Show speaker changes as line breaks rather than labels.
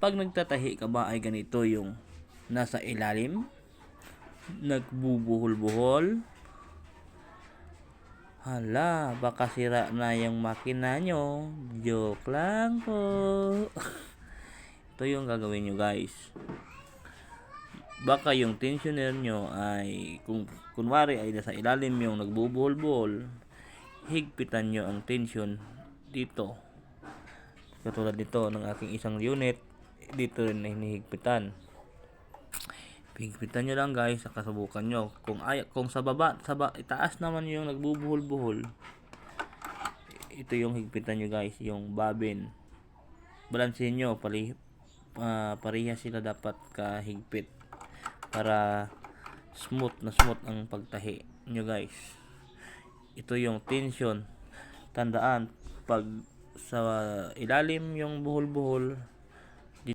Pag nagtatahi ka ba ay ganito yung nasa ilalim, nagbubuhol-buhol. Hala, baka sira na yung makina nyo. Joke lang po. Ito yung gagawin nyo guys. Baka yung tensioner nyo ay, kung kunwari ay nasa ilalim yung nagbubuhol-buhol, higpitan nyo ang tension dito. Katulad nito ng aking isang unit, dito rin na hinihigpitan. Higpitan nyo lang guys, saka subukan nyo. Kung sa baba, itaas naman yung nagbubuhol-buhol, ito yung higpitan nyo guys, yung bobbin. Balansin nyo, parehas sila dapat kahigpit para smooth ang pagtahi nyo guys. Ito yung tension. Tandaan, pag sa ilalim yung buhol-buhol,